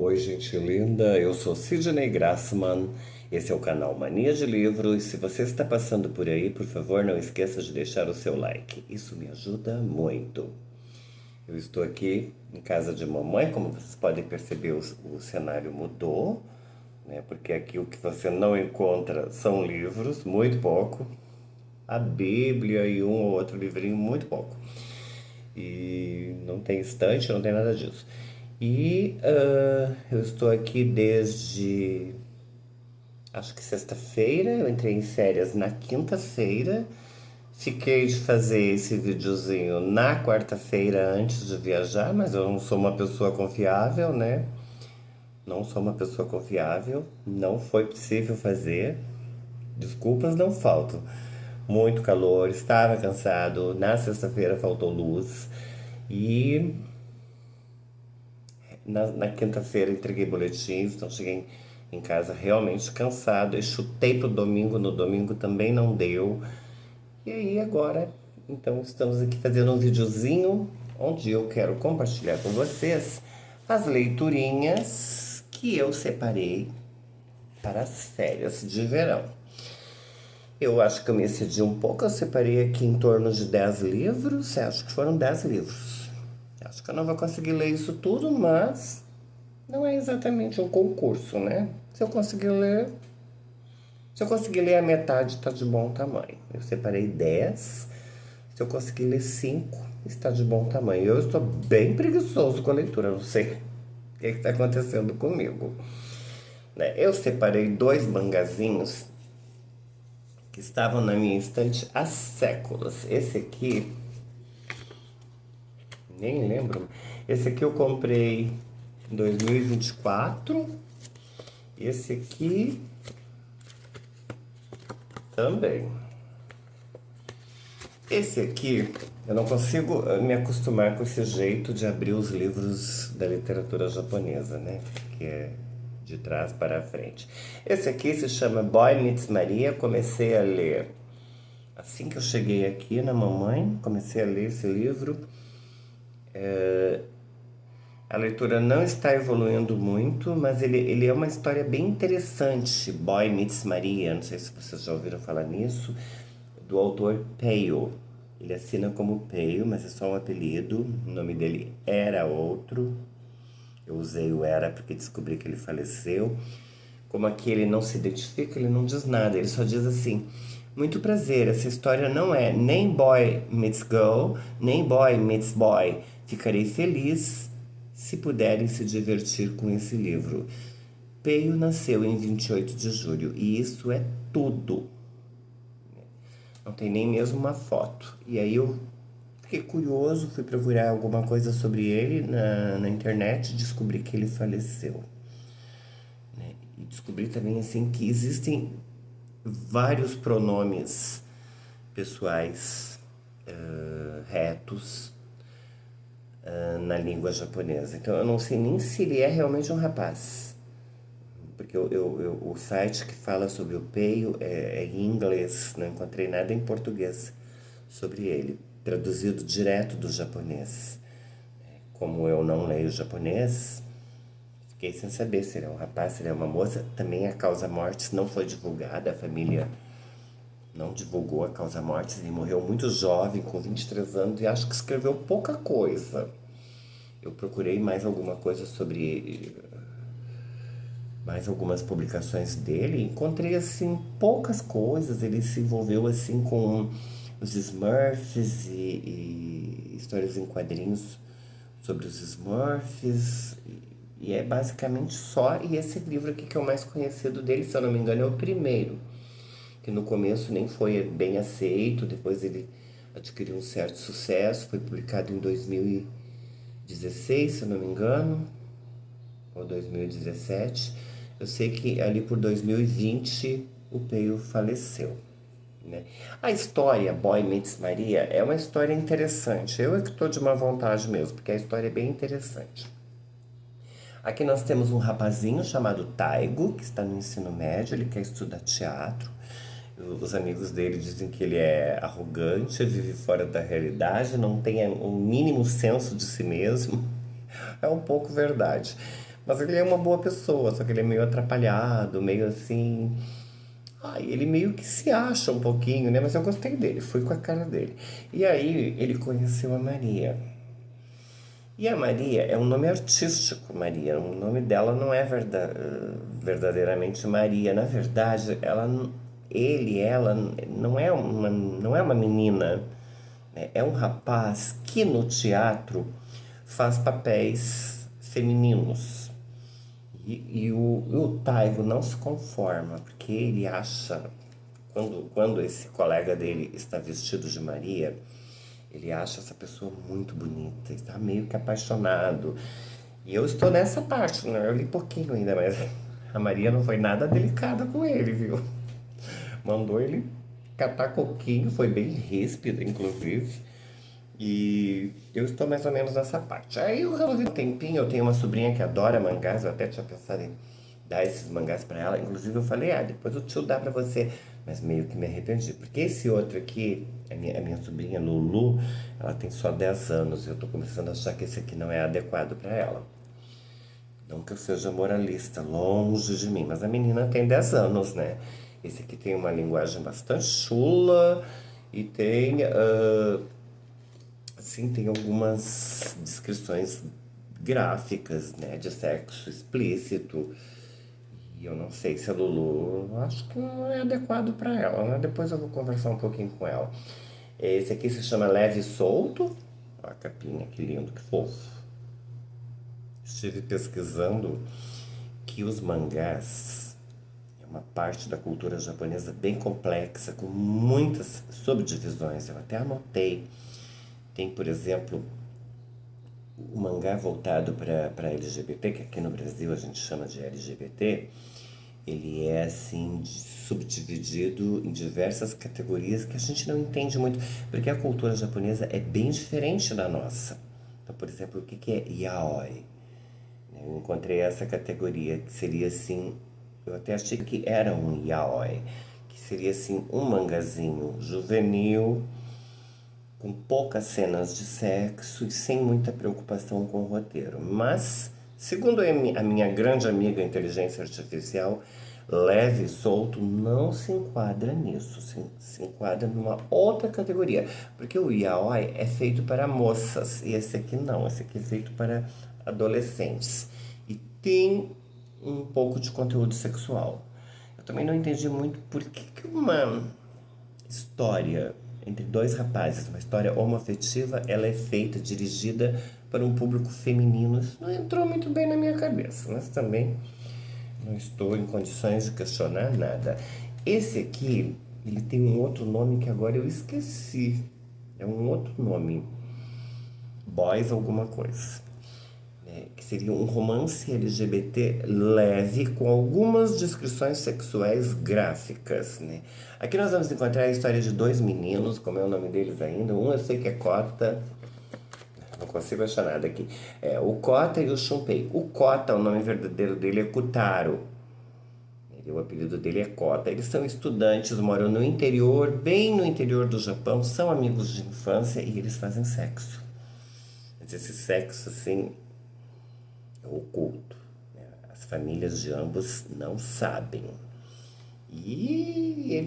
Oi, gente linda, eu sou Sidney Grassman, esse é o canal Mania de Livro e se você está passando por aí, por favor, não esqueça de deixar o seu like, isso me ajuda muito. Eu estou aqui em casa de mamãe, como vocês podem perceber, o cenário mudou, né? Porque aqui o que você não encontra são livros, muito pouco, a Bíblia e um ou outro livrinho, muito pouco. E não tem estante, não tem nada disso. E eu estou aqui desde acho que sexta-feira. Eu entrei em férias na quinta-feira. Fiquei de fazer esse videozinho na quarta-feira antes de viajar, mas eu não sou uma pessoa confiável, né? Não sou uma pessoa confiável. Não foi possível fazer. Desculpas não faltam. Muito calor, estava cansado. Na sexta-feira faltou luz. E na quinta-feira entreguei boletins, então cheguei em casa realmente cansado. E chutei pro domingo, no domingo também não deu. E aí agora, então estamos aqui fazendo um videozinho onde eu quero compartilhar com vocês as leiturinhas que eu separei para as férias de verão. Eu acho que eu me excedi um pouco, eu separei aqui em torno de 10 livros, acho que foram 10 livros. Acho que eu não vou conseguir ler isso tudo, mas não é exatamente um concurso, né? Se eu conseguir ler a metade, está de bom tamanho. Eu separei 10. Se eu conseguir ler 5, está de bom tamanho. Eu estou bem preguiçoso com a leitura, não sei o que está acontecendo comigo. Né? Eu separei dois mangazinhos que estavam na minha estante há séculos. Esse aqui, nem lembro. Esse aqui eu comprei em 2024. Esse aqui também. Esse aqui, eu não consigo me acostumar com esse jeito de abrir os livros da literatura japonesa, né? Que é de trás para a frente. Esse aqui se chama Boy Meets Maria. Comecei a ler assim que eu cheguei aqui na mamãe. Comecei a ler esse livro. A leitura não está evoluindo muito, mas ele é uma história bem interessante. Boy Meets Maria, não sei se vocês já ouviram falar nisso, do autor Peio. Ele assina como Peio, mas é só um apelido. O nome dele era outro. Eu usei o era porque descobri que ele faleceu. Como aqui ele não se identifica, ele não diz nada, ele só diz assim: muito prazer, essa história não é nem boy meets girl, nem boy meets boy. Ficarei feliz se puderem se divertir com esse livro. Peio nasceu em 28 de julho e isso é tudo. Não tem nem mesmo uma foto. E aí eu fiquei curioso, fui procurar alguma coisa sobre ele na internet e descobri que ele faleceu. Né? E descobri também assim que existem vários pronomes pessoais retos na língua japonesa. Então eu não sei nem se ele é realmente um rapaz. Porque o site que fala sobre o Peio é em inglês, não encontrei nada em português sobre ele, traduzido direto do japonês. Como eu não leio japonês, fiquei sem saber se ele é um rapaz, se ele é uma moça. Também a causa-mortes não foi divulgada, a família não divulgou a causa-mortes. Ele morreu muito jovem, com 23 anos, e acho que escreveu pouca coisa. Eu procurei mais alguma coisa sobre mais algumas publicações dele, encontrei assim poucas coisas. Ele se envolveu assim com os Smurfs e histórias em quadrinhos sobre os Smurfs e é basicamente só. E esse livro aqui que é o mais conhecido dele, se eu não me engano, é o primeiro, que no começo nem foi bem aceito, depois ele adquiriu um certo sucesso, foi publicado em 2016, se eu não me engano, ou 2017. Eu sei que ali por 2020 o Peio faleceu. Né? A história Boy Meets Maria é uma história interessante. Eu é que estou de uma vontade mesmo, porque a história é bem interessante. Aqui nós temos um rapazinho chamado Taigo, que está no ensino médio, ele quer estudar teatro. Os amigos dele dizem que ele é arrogante, vive fora da realidade, não tem um mínimo senso de si mesmo. É um pouco verdade. Mas ele é uma boa pessoa, só que ele é meio atrapalhado, meio assim. Ai, ele meio que se acha um pouquinho, né? Mas eu gostei dele, fui com a cara dele. E aí ele conheceu a Maria. E a Maria é um nome artístico, Maria. O nome dela não é verdadeiramente Maria. Na verdade, ela não é uma menina, né? É um rapaz que no teatro faz papéis femininos. E o Taigo não se conforma, porque ele acha, quando esse colega dele está vestido de Maria, ele acha essa pessoa muito bonita, está meio que apaixonado. E eu estou nessa parte, né? Eu li pouquinho ainda, mas a Maria não foi nada delicada com ele, viu? Mandou ele catar coquinho, foi bem ríspida, inclusive. E eu estou mais ou menos nessa parte. Aí eu resolvi um tempinho, eu tenho uma sobrinha que adora mangás, eu até tinha pensado em dar esses mangás pra ela. Inclusive eu falei, depois o tio dá pra você. Mas meio que me arrependi, porque esse outro aqui, a minha sobrinha Lulu, ela tem só 10 anos. Eu tô começando a achar que esse aqui não é adequado pra ela. Não que eu seja moralista, longe de mim, mas a menina tem 10 anos, né? Esse aqui tem uma linguagem bastante chula e tem assim, tem algumas descrições gráficas, né, de sexo explícito. E eu não sei se a Lulu, acho que não é adequado para ela, né? Depois eu vou conversar um pouquinho com ela. Esse aqui se chama Leve e Solto. Olha a capinha, que lindo, que fofo. Estive pesquisando que os mangás é uma parte da cultura japonesa bem complexa, com muitas subdivisões. Eu até anotei. Tem, por exemplo, o mangá voltado para LGBT, que aqui no Brasil a gente chama de LGBT, ele é assim subdividido em diversas categorias que a gente não entende muito, porque a cultura japonesa é bem diferente da nossa. Então, por exemplo, o que é yaoi? Eu encontrei essa categoria que seria assim, eu até achei que era um yaoi, que seria assim um mangazinho juvenil com poucas cenas de sexo e sem muita preocupação com o roteiro. Mas, segundo a minha grande amiga inteligência artificial, leve e solto não se enquadra nisso, se enquadra numa outra categoria. Porque o yaoi é feito para moças e esse aqui não, esse aqui é feito para adolescentes. E tem um pouco de conteúdo sexual. Eu também não entendi muito por que uma história entre dois rapazes, uma história homoafetiva, ela é feita, dirigida para um público feminino. Isso não entrou muito bem na minha cabeça, mas também não estou em condições de questionar nada. Esse aqui, ele tem um outro nome que agora eu esqueci. É um outro nome. Boys alguma coisa. Que seria um romance LGBT leve com algumas descrições sexuais gráficas, né? Aqui nós vamos encontrar a história de dois meninos, como é o nome deles ainda. Um eu sei que é Kota, não consigo achar nada aqui. É o Kota e o Shunpei. O Kota, o nome verdadeiro dele é Kutaro. O apelido dele é Kota. Eles são estudantes, moram no interior, bem no interior do Japão, são amigos de infância e eles fazem sexo. Mas esse sexo, assim, oculto, né? As famílias de ambos não sabem. E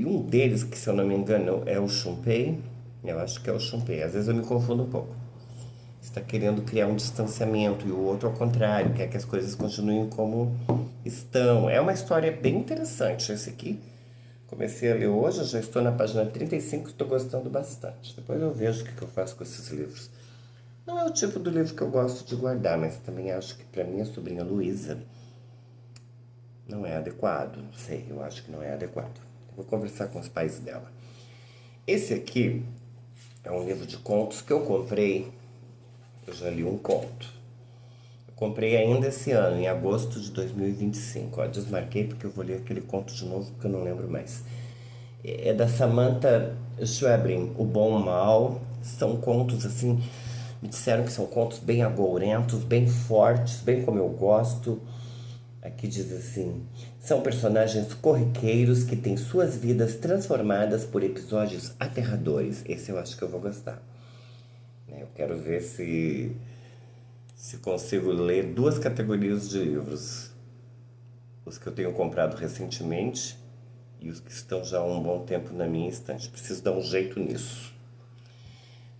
um deles, que se eu não me engano é o Shunpei, eu acho que é o Shunpei, às vezes eu me confundo um pouco. Está querendo criar um distanciamento e o outro ao contrário, quer que as coisas continuem como estão. É uma história bem interessante. Esse aqui comecei a ler hoje, já estou na página 35 e estou gostando bastante. Depois eu vejo o que eu faço com esses livros. Não é o tipo do livro que eu gosto de guardar, mas também acho que para minha sobrinha Luísa não é adequado. Não sei, eu acho que não é adequado. Eu vou conversar com os pais dela. Esse aqui é um livro de contos que eu comprei. Eu já li um conto. Eu comprei ainda esse ano, em agosto de 2025. Ó, desmarquei porque eu vou ler aquele conto de novo porque eu não lembro mais. É da Samantha Schweblin, O Bom o Mal. São contos assim, me disseram que são contos bem agourentos, bem fortes, bem como eu gosto. Aqui diz assim: são personagens corriqueiros que têm suas vidas transformadas por episódios aterradores. Esse eu acho que eu vou gostar. Eu quero ver se consigo ler duas categorias de livros. Os que eu tenho comprado recentemente e os que estão já há um bom tempo na minha estante. Preciso dar um jeito nisso.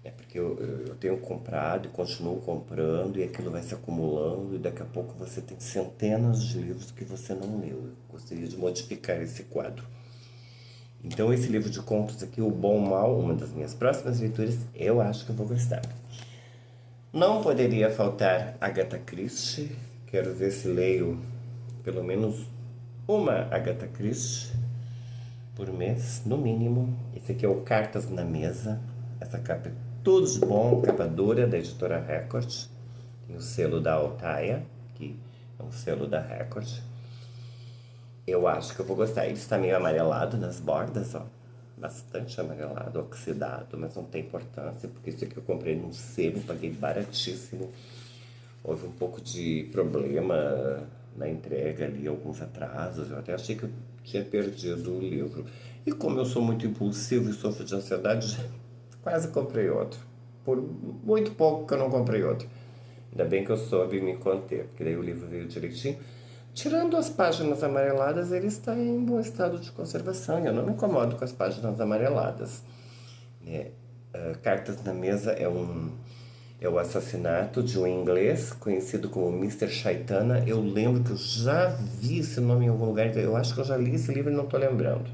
É porque eu tenho comprado e continuo comprando e aquilo vai se acumulando e daqui a pouco você tem centenas de livros que você não leu. Eu gostaria de modificar esse quadro. Então esse livro de contos aqui, O Bom Mal, uma das minhas próximas leituras, eu acho que eu vou gostar. Não poderia faltar Agatha Christie. Quero ver se leio pelo menos uma Agatha Christie por mês, no mínimo. Esse aqui é o Cartas na Mesa. Essa capa é tudo de bom, capa dura, da editora Record. Tem o selo da Altaia, que é um selo da Record. Eu acho que eu vou gostar. Ele está meio amarelado nas bordas, ó. Bastante amarelado, oxidado, mas não tem importância, porque isso aqui eu comprei num sebo, paguei baratíssimo. Houve um pouco de problema na entrega ali, alguns atrasos. Eu até achei que eu tinha perdido o livro. E como eu sou muito impulsivo e sofro de ansiedade, quase comprei outro. Por muito pouco que eu não comprei outro. Ainda bem que eu soube me conter, porque daí o livro veio direitinho. Tirando as páginas amareladas, ele está em bom estado de conservação. E eu não me incomodo com as páginas amareladas. Cartas na Mesa é o assassinato de um inglês conhecido como Mister Shaitana. Eu lembro que eu já vi esse nome em algum lugar. Eu acho que eu já li esse livro e não estou lembrando.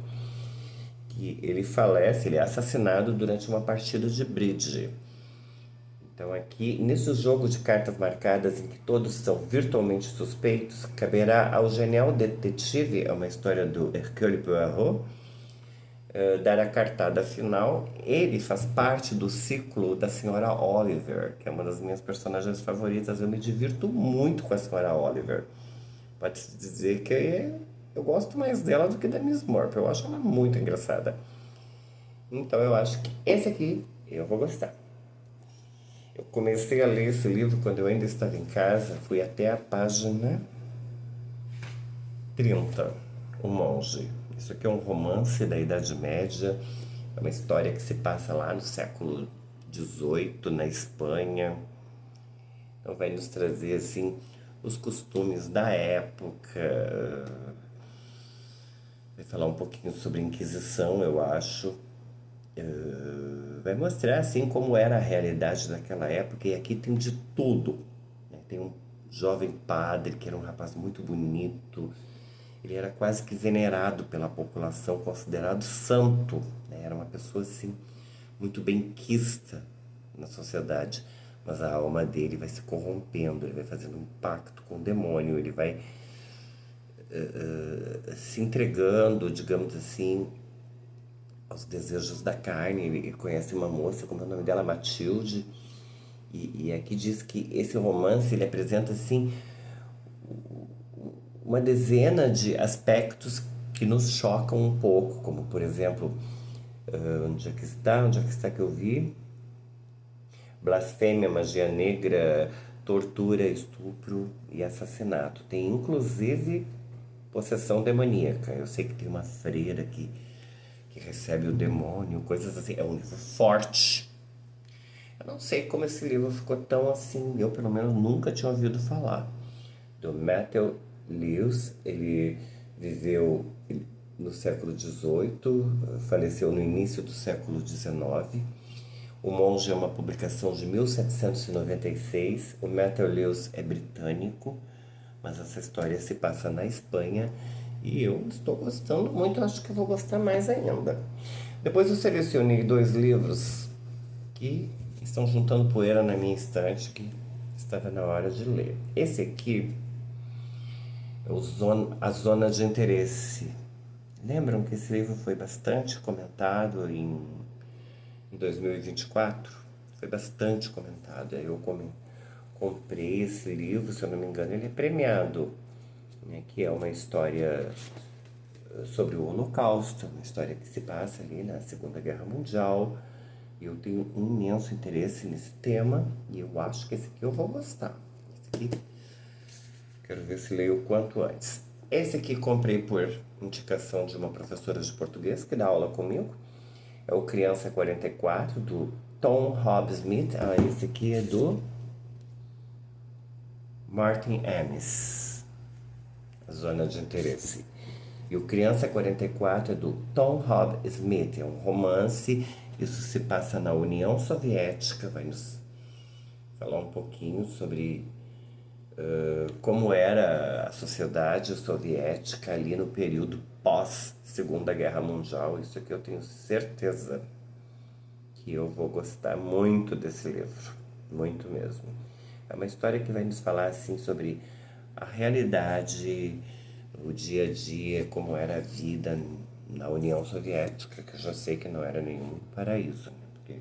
Que ele falece, ele é assassinado durante uma partida de bridge. Então aqui, nesse jogo de cartas marcadas em que todos são virtualmente suspeitos, caberá ao genial detetive, é uma história do Hercule Poirot, dar a cartada final. Ele faz parte do ciclo da Senhora Oliver, que é uma das minhas personagens favoritas. Eu me divirto muito com a Senhora Oliver. Pode-se dizer que eu gosto mais dela do que da Miss Marple. Eu acho ela muito engraçada. Então eu acho que esse aqui eu vou gostar. Eu comecei a ler esse livro quando eu ainda estava em casa, fui até a página 30, O Monge. Isso aqui é um romance da Idade Média, é uma história que se passa lá no século XVIII, na Espanha. Então vai nos trazer, assim, os costumes da época, vai falar um pouquinho sobre a Inquisição, eu acho. Vai mostrar assim como era a realidade daquela época e aqui tem de tudo, né? Tem um jovem padre que era um rapaz muito bonito, ele era quase que venerado pela população, considerado santo, né? Era uma pessoa assim muito benquista na sociedade, mas a alma dele vai se corrompendo, ele vai fazendo um pacto com o demônio, ele vai se entregando, digamos assim, aos desejos da carne. Ele conhece uma moça, como é o nome dela, Matilde, e aqui diz que esse romance ele apresenta assim uma dezena de aspectos que nos chocam um pouco, como por exemplo, onde é que está que eu vi? Blasfêmia, magia negra, tortura, estupro e assassinato. Tem inclusive possessão demoníaca. Eu sei que tem uma freira que recebe o demônio, coisas assim. É um livro forte. Eu não sei como esse livro ficou tão assim. Eu, pelo menos, nunca tinha ouvido falar. Do Matthew Lewis. Ele viveu no século XVIII, faleceu no início do século XIX. O Monge é uma publicação de 1796. O Matthew Lewis é britânico, mas essa história se passa na Espanha e eu estou gostando muito, acho que vou gostar mais ainda. Depois eu selecionei dois livros que estão juntando poeira na minha estante, que estava na hora de ler. Esse aqui é A Zona de Interesse. Lembram que esse livro foi bastante comentado em 2024? Foi bastante comentado. Aí eu comprei esse livro, se eu não me engano, ele é premiado, né, que é uma história sobre o Holocausto, uma história que se passa ali na Segunda Guerra Mundial. Eu tenho um imenso interesse nesse tema e eu acho que esse aqui eu vou gostar. Esse aqui, quero ver se leio o quanto antes. Esse aqui comprei por indicação de uma professora de português que dá aula comigo. É o Criança 44, do Tom Hobbs Smith. Ah, esse aqui é do Martin Amis, Zona de Interesse. E o Criança 44 é do Tom Robb Smith, é um romance, isso se passa na União Soviética, vai nos falar um pouquinho sobre como era a sociedade soviética ali no período pós Segunda Guerra Mundial. Isso aqui eu tenho certeza que eu vou gostar muito desse livro, muito mesmo. É uma história que vai nos falar assim sobre a realidade, o dia a dia, como era a vida na União Soviética, que eu já sei que não era nenhum paraíso, né? Porque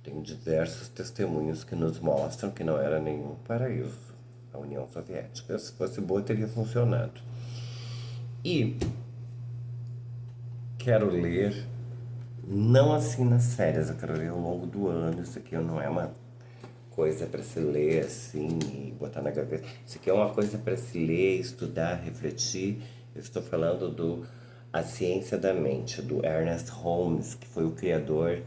tem diversos testemunhos que nos mostram que não era nenhum paraíso a União Soviética. Se fosse boa, teria funcionado. E quero ler, não assim nas férias, eu quero ler ao longo do ano. Isso aqui não é uma coisa para se ler assim e botar na gaveta. Isso aqui é uma coisa para se ler, estudar, refletir. Eu estou falando do A Ciência da Mente, do Ernest Holmes, que foi o criador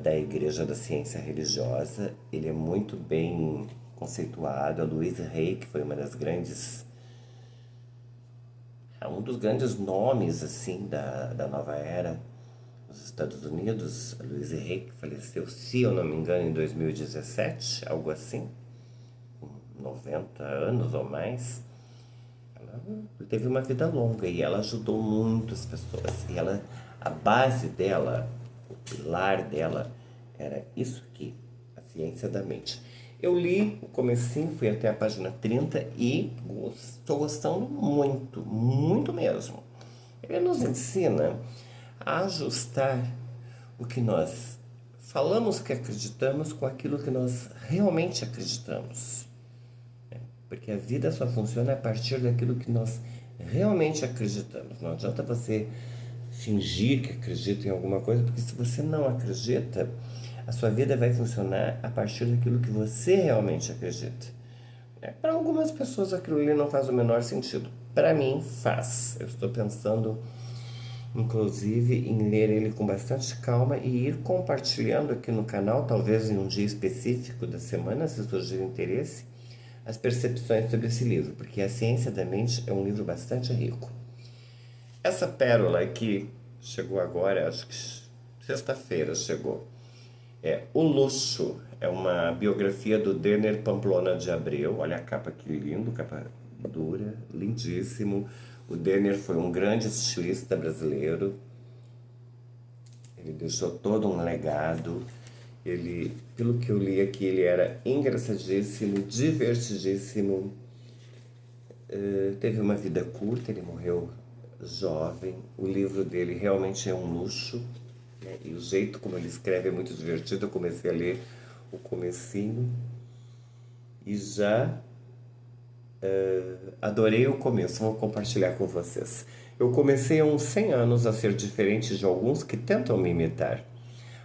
da Igreja da Ciência Religiosa. Ele é muito bem conceituado. A Louise Hay, que foi uma das grandes, um dos grandes nomes assim da nova era nos Estados Unidos. A Louise Hay, que faleceu, se eu não me engano, em 2017, algo assim, com 90 anos ou mais. Ela teve uma vida longa e ela ajudou muitas pessoas. E ela, a base dela, o pilar dela, era isso aqui, a ciência da mente. Eu li o comecinho, fui até a página 30 e estou gostando muito, muito mesmo. Ele nos ensina a ajustar o que nós falamos que acreditamos com aquilo que nós realmente acreditamos. Porque a vida só funciona a partir daquilo que nós realmente acreditamos. Não adianta você fingir que acredita em alguma coisa, porque se você não acredita, a sua vida vai funcionar a partir daquilo que você realmente acredita. Para algumas pessoas aquilo ali não faz o menor sentido. Para mim, faz. Eu estou pensando, inclusive, em ler ele com bastante calma e ir compartilhando aqui no canal, talvez em um dia específico da semana, se surgir interesse, as percepções sobre esse livro, porque A Ciência da Mente é um livro bastante rico. Essa pérola aqui chegou agora, acho que sexta-feira chegou. É O Luxo, é uma biografia do Denner Pamplona de Abreu. Olha a capa que lindo, capa dura, lindíssimo. O Denner foi um grande estilista brasileiro. Ele deixou todo um legado. Ele, pelo que eu li aqui, ele era engraçadíssimo, divertidíssimo. Teve uma vida curta, ele morreu jovem. O livro dele realmente é um luxo, né? E o jeito como ele escreve é muito divertido. Eu comecei a ler o comecinho e já adorei o começo, vou compartilhar com vocês. Eu comecei há uns 100 anos a ser diferente de alguns que tentam me imitar.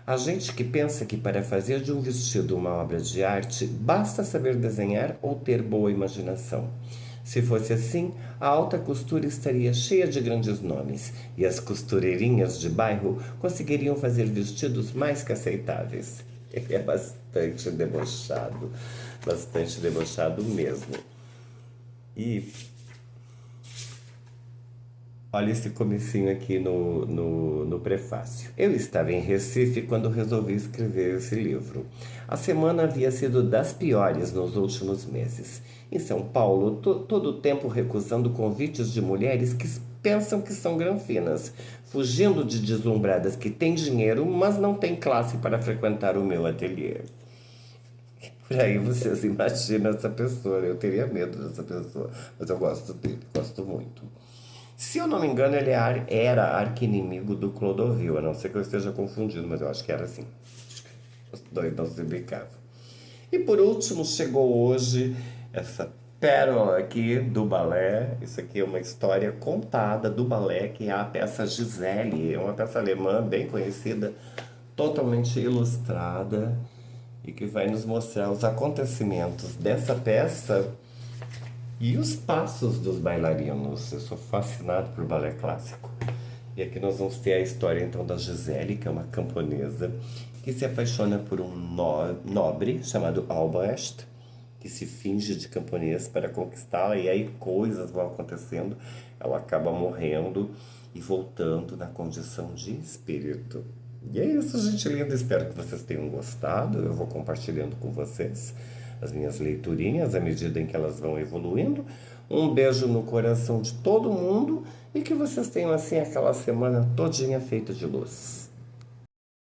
Há gente que pensa que para fazer de um vestido uma obra de arte, basta saber desenhar ou ter boa imaginação. Se fosse assim, a alta costura estaria cheia de grandes nomes e as costureirinhas de bairro conseguiriam fazer vestidos mais que aceitáveis. Ele é bastante debochado mesmo. E olha esse comecinho aqui no prefácio. Eu estava em Recife quando resolvi escrever esse livro. A semana havia sido das piores nos últimos meses. Em São Paulo, todo o tempo recusando convites de mulheres que pensam que são granfinas, fugindo de deslumbradas que têm dinheiro, mas não têm classe para frequentar o meu ateliê. Por aí vocês imaginam essa pessoa. Eu teria medo dessa pessoa, mas eu gosto dele, gosto muito. Se eu não me engano, ele era arqui-inimigo do Clodovil, a não ser que eu esteja confundindo, mas eu acho que era assim. Os dois não se brincavam. E por último, chegou hoje essa pérola aqui do balé. Isso aqui é uma história contada do balé, que é a peça Gisele. É uma peça alemã bem conhecida, totalmente ilustrada, e que vai nos mostrar os acontecimentos dessa peça e os passos dos bailarinos. Eu sou fascinado por balé clássico. E aqui nós vamos ter a história então da Gisele, que é uma camponesa, que se apaixona por um nobre chamado Albrecht, que se finge de camponês para conquistá-la, e aí coisas vão acontecendo, ela acaba morrendo e voltando na condição de espírito. E é isso, gente linda. Espero que vocês tenham gostado. Eu vou compartilhando com vocês as minhas leiturinhas à medida em que elas vão evoluindo. Um beijo no coração de todo mundo e que vocês tenham assim aquela semana todinha feita de luz.